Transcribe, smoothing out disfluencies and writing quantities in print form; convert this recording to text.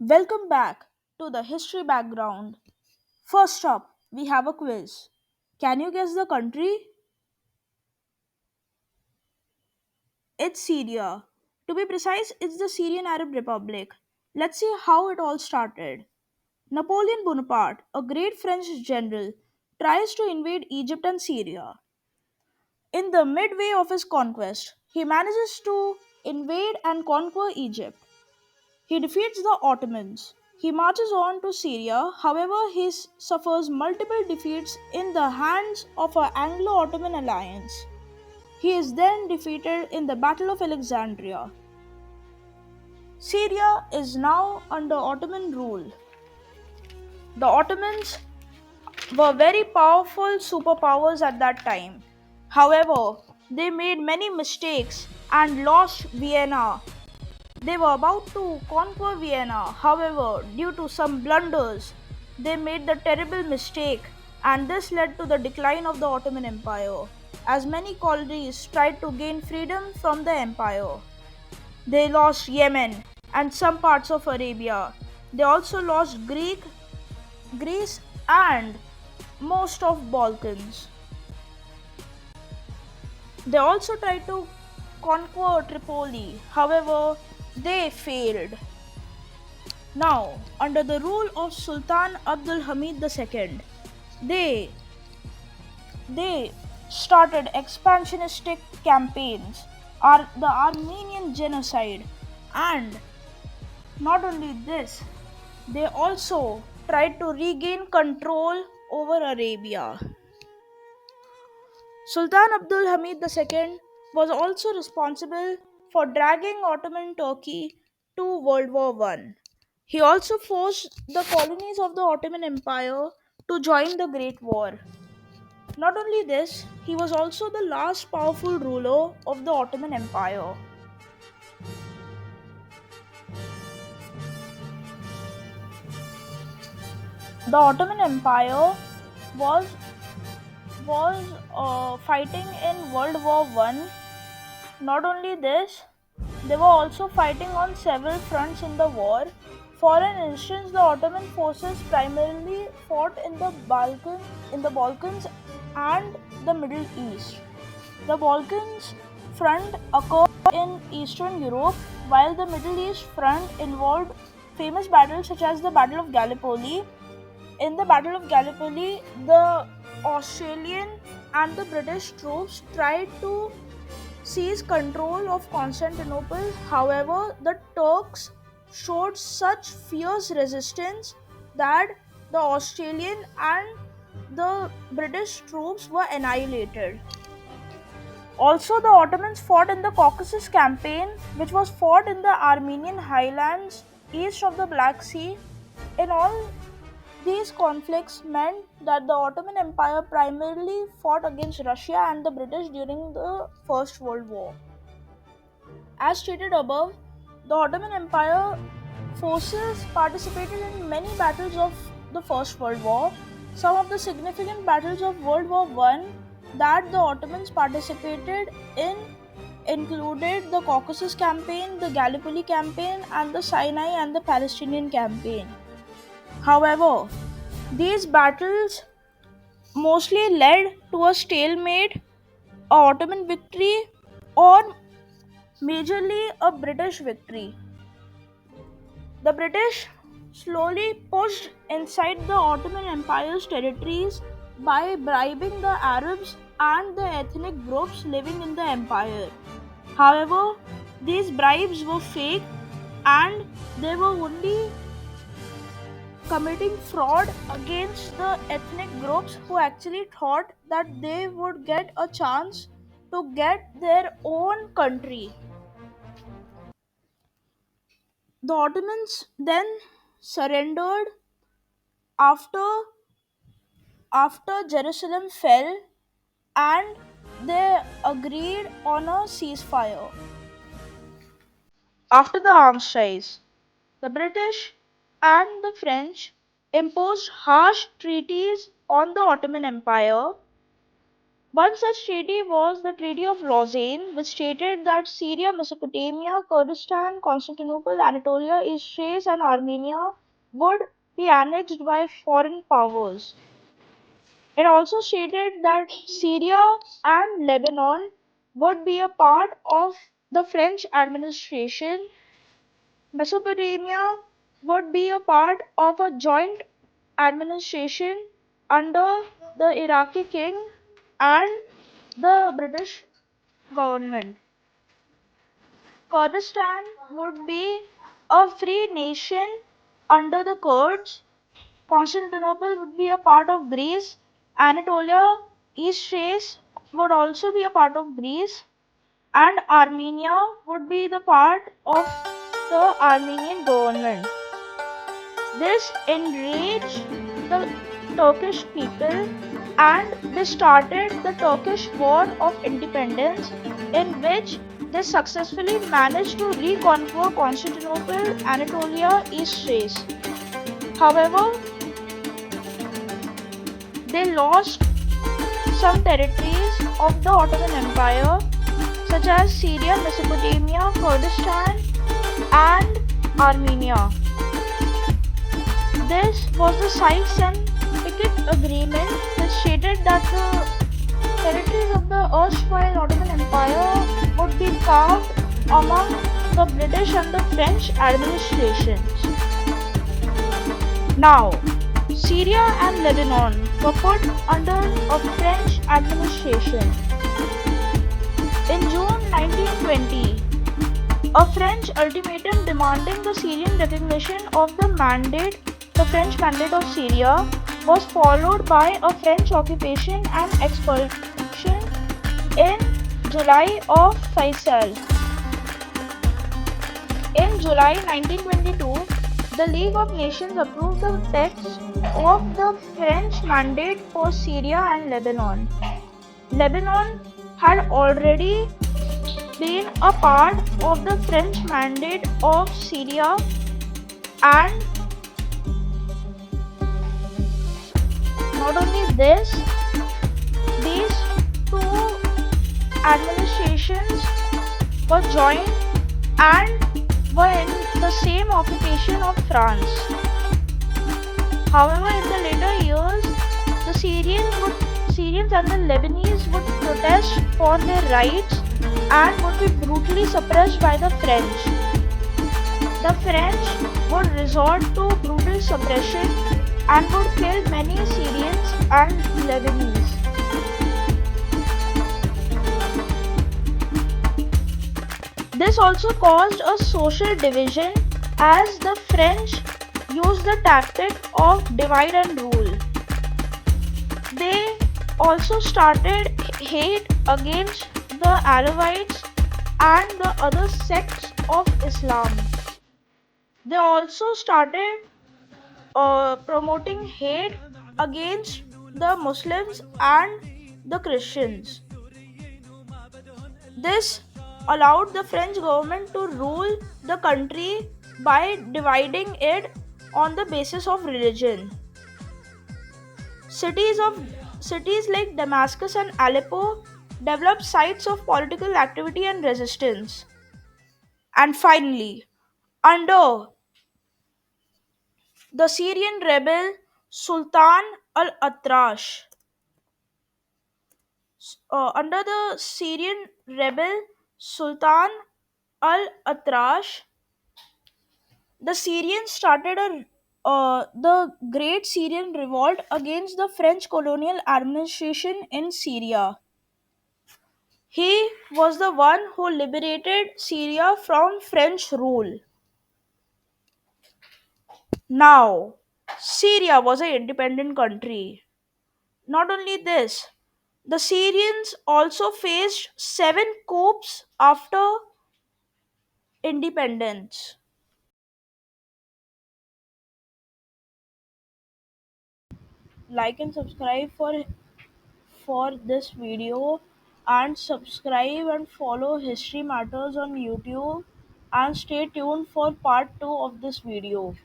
Welcome back to the history background. First up, we have a quiz. Can you guess the country? It's Syria. To be precise, it's the Syrian Arab Republic. Let's see how it all started. Napoleon Bonaparte, a great French general, tries to invade Egypt and Syria. In the midway of his conquest, he manages to invade and conquer Egypt. He defeats the Ottomans. He marches on to Syria, however, suffers multiple defeats in the hands of an Anglo Ottoman alliance. He is then defeated in the Battle of Alexandria. Syria is now under Ottoman rule. The Ottomans were very powerful superpowers at that time. However, they made many mistakes and lost Vienna. They were about to conquer Vienna, however, due to some blunders, they made the terrible mistake, and this led to the decline of the Ottoman Empire, as many colonies tried to gain freedom from the empire. They lost Yemen and some parts of Arabia. They also lost Greece, and most of Balkans. They also tried to conquer Tripoli, however, they failed. Now, under the rule of Sultan Abdul Hamid II, they they started expansionistic campaigns, the Armenian genocide, and not only this, they also tried to regain control over Arabia. Sultan Abdul Hamid II was also responsible for dragging Ottoman Turkey to World War I. He also forced the colonies of the Ottoman Empire to join the Great War. Not only this, he was also the last powerful ruler of the Ottoman Empire. The Ottoman Empire was was fighting in World War One. Not only this, they were also fighting on several fronts in the war. For an instance, the Ottoman forces primarily fought in the Balkans and the Middle East. The Balkans front occurred in Eastern Europe, while the Middle East front involved famous battles such as the Battle of Gallipoli. In the Battle of Gallipoli, the Australian and the British troops tried to seize control of Constantinople. However, the Turks showed such fierce resistance that the Australian and the British troops were annihilated. Also, the Ottomans fought in the Caucasus campaign, which was fought in the Armenian highlands east of the Black Sea. In all, these conflicts meant that the Ottoman Empire primarily fought against Russia and the British during the First World War. As stated above, the Ottoman Empire forces participated in many battles of the First World War. Some of the significant battles of World War I that the Ottomans participated in included the Caucasus campaign, the Gallipoli campaign, and the Sinai and the Palestinian campaign. However, these battles mostly led to a stalemate, a Ottoman victory, or majorly a British victory. The British slowly pushed inside the Ottoman Empire's territories by bribing the Arabs and the ethnic groups living in the empire. However, these bribes were fake and they were only committing fraud against the ethnic groups who actually thought that they would get a chance to get their own country. The Ottomans then surrendered after Jerusalem fell and they agreed on a ceasefire. After the arms race, the British and the French imposed harsh treaties on the Ottoman Empire, One such treaty was the Treaty of Lausanne, which stated that Syria, Mesopotamia, Kurdistan, Constantinople, Anatolia, East Thrace, and Armenia would be annexed by foreign powers. It also stated that Syria and Lebanon would be a part of the French administration. Mesopotamia would be a part of a joint administration under the Iraqi king and the British government. Kurdistan would be a free nation under the Kurds. Constantinople would be a part of Greece. Anatolia, East Thrace would also be a part of Greece. And Armenia would be the part of the Armenian government. This enraged the Turkish people and they started the Turkish War of Independence, in which they successfully managed to reconquer Constantinople, Anatolia, East Thrace. However, they lost some territories of the Ottoman Empire, such as Syria, Mesopotamia, Kurdistan, and Armenia. This was the Sykes-Picot Agreement, which stated that the territories of the erstwhile Ottoman Empire would be carved among the British and the French administrations. Now, Syria and Lebanon were put under a French administration. In June 1920, a French ultimatum demanding the Syrian recognition of the French mandate of Syria, was followed by a French occupation and expulsion in July of Faisal. In July 1922, the League of Nations approved the text of the French mandate for Syria and Lebanon. Lebanon had already been a part of the French mandate of Syria, and not only this, these two administrations were joined and were in the same occupation of France. However, in the later years, the Syrians and the Lebanese would protest for their rights and would be brutally suppressed by the French. The French would resort to brutal suppression and would kill many Syrians and Lebanese. This also caused a social division, as the French used the tactic of divide and rule. They also started hate against the Alawites and the other sects of Islam. They also started promoting hate against the Muslims and the Christians. This allowed the French government to rule the country by dividing it on the basis of religion. Cities like Damascus and Aleppo developed sites of political activity and resistance. And finally, under the Syrian rebel Sultan al-Atrash, under the Syrian rebel Sultan al-Atrash, the Syrians started the Great Syrian Revolt against the French colonial administration in Syria. He was the one who liberated Syria from French rule. Now, Syria was an independent country. Not only this, the Syrians also faced 7 coups after independence. Like and subscribe for this video, and subscribe and follow History Matters on YouTube, and stay tuned for part 2 of this video.